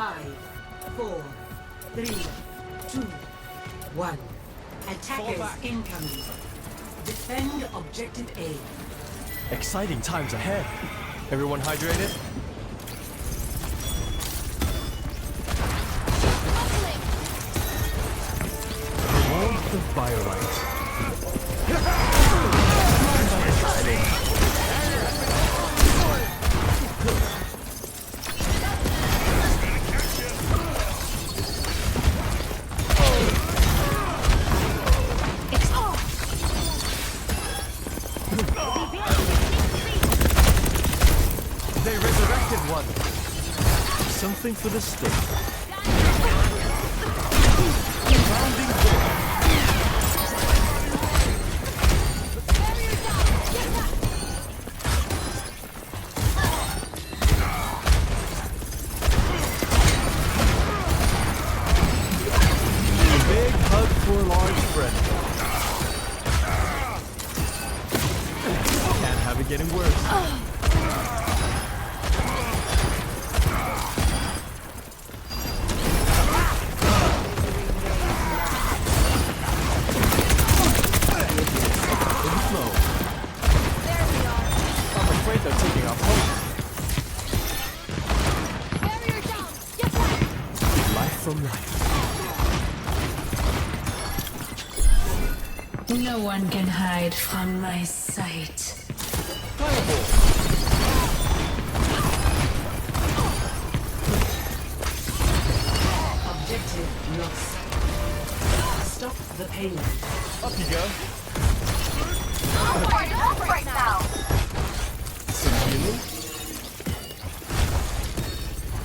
5, 4, 3, 2, 1. Attackers incoming. Defend objective A. Exciting times ahead. Everyone hydrated? The warmth of Biolite. They resurrected one. Something for the stake. Rounding forward. A big hug for a large friend. Can't have it getting worse. They're taking our point. Life from life. No one can hide from my sight. Fireball. Objective lost. Stop the payload. Up you go. I'm right now. Some healing.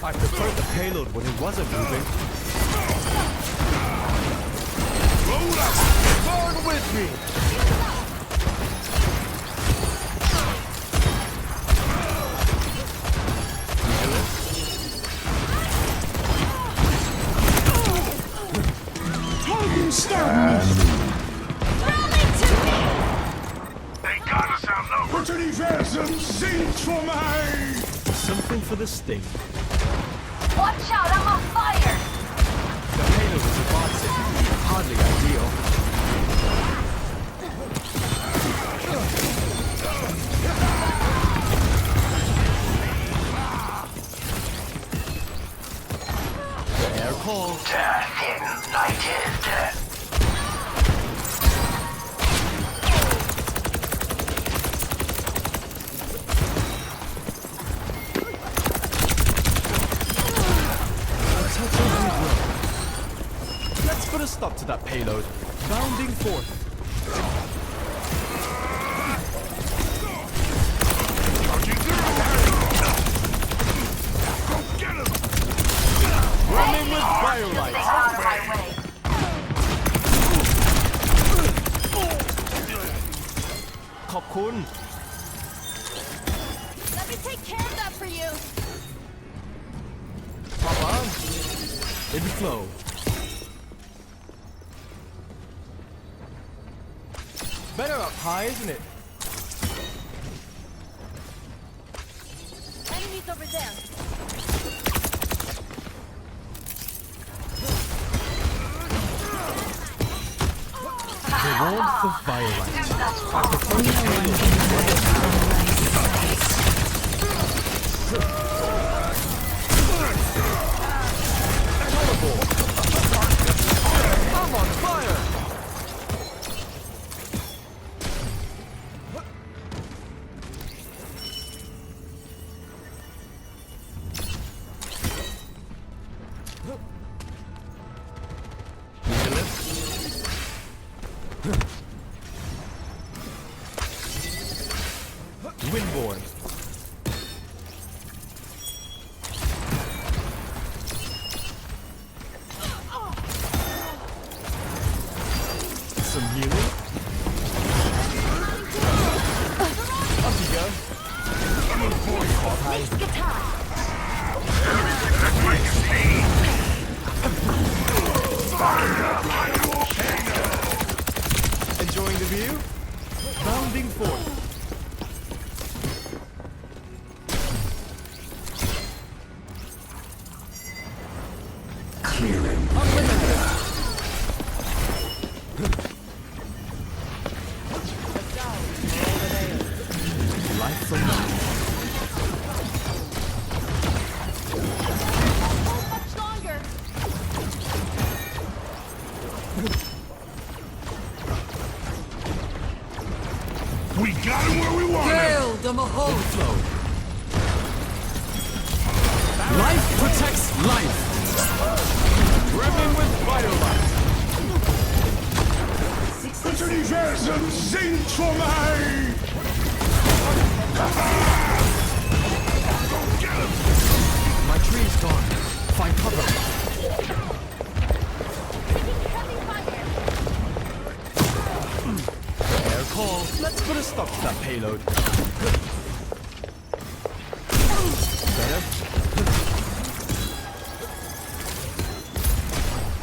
I preferred the payload when it wasn't moving. Roll up! Burn with me! Something for the sting. Watch out, I'm on fire! The payload is advancing. Hardly ideal. The air calls. Death ignited. Let's put a stop to that payload. Bounding forth. Running with Biolite. Popcorn. Let me take care of that for you. Papa. In flow. Better up high, isn't it? Enemies over there. The warmth of Biolite. I prefer the I'm on fire! Windborne. Some healing. Up you go. Waste guitar. them a hole. Flow. Life protects life. Repping with Firelight. 60 Universum singt für mich! My tree's gone. Find cover. Air call. Let's put a stop to that payload. Better?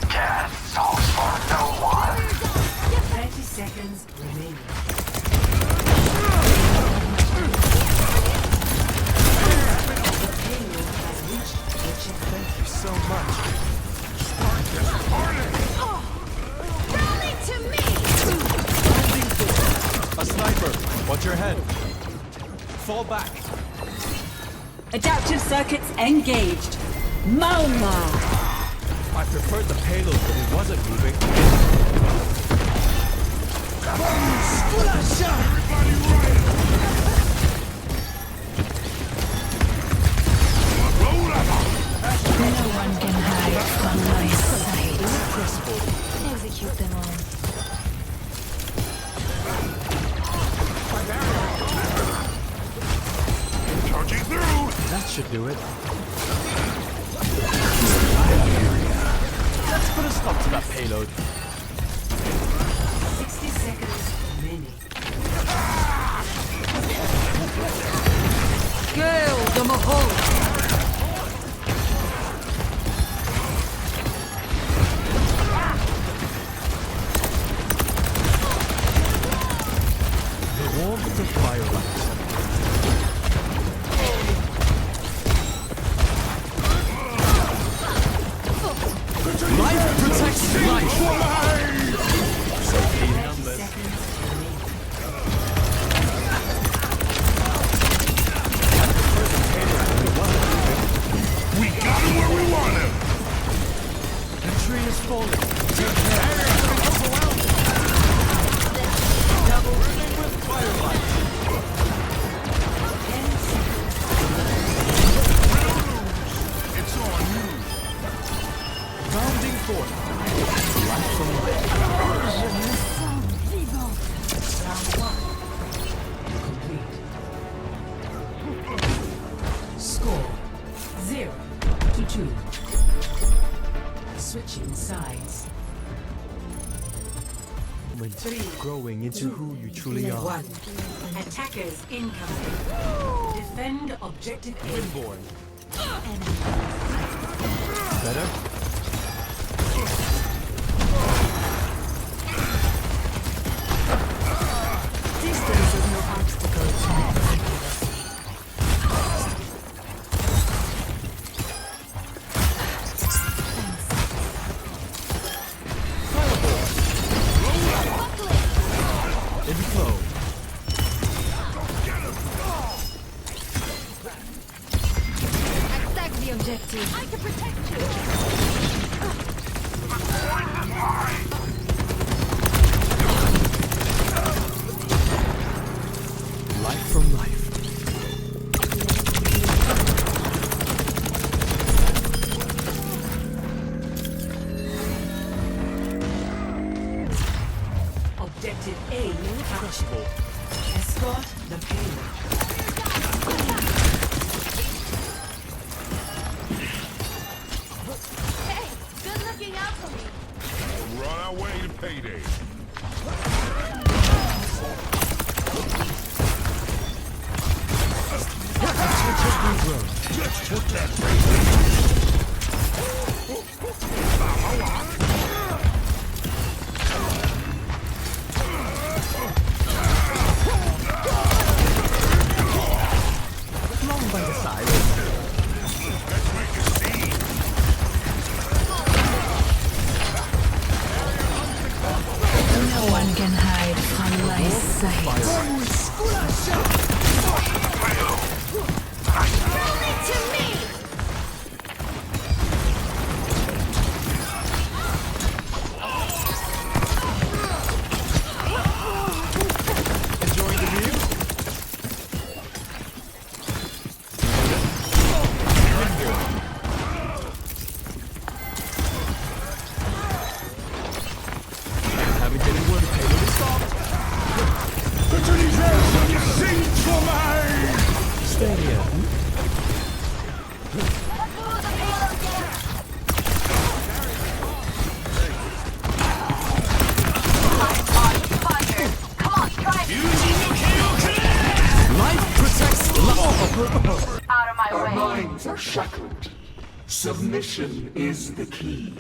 Death solves for no one. 30 seconds remaining. The payload has reached the checkpoint. Thank you so much. Rally to me! A sniper. Watch your head. Fall back. Adaptive circuits engaged. Moira! I preferred the payload when it wasn't moving. No one can hide from my sight. Execute them all. Charging through! That should do it. Let's put a stop to that payload. 60 seconds remaining. Gale them a hole. The warmth of firelight. Life protects life. Safety numbers. We got him where we want him! The tree is falling. Take care. Double ring with firelight. 10 seconds. It's on you! Rounding forth. Life from life. Round 1. Complete. Score 0-2. Switching sides. Moment Three, growing into who you truly are. 1. Attackers incoming. Defend objective A. Reborn. Better? Distance is no obstacle to my accuracy. In flow. Attack the objective. I can protect you. Life from life. Objective A captured. Crushable. Escort the payload. Hey, good looking out for me. We're on our way to payday. Let's put that Long by the side. Let's make a scene! No one can hide from my sight. Rally to me! Enjoying the view? Submission is the key.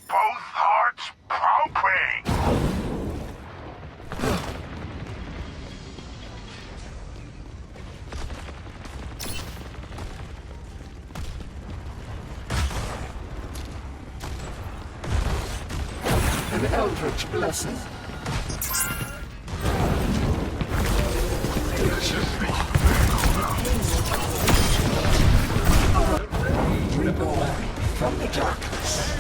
Both hearts pumping! An eldritch blessing. Reborn from the darkness.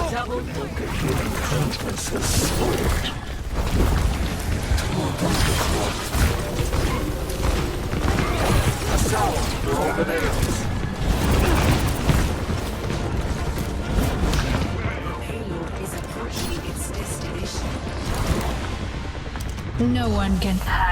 Double Like a healing countenance's sword. Assault for all the nails. payload is approaching its destination. No one can hide.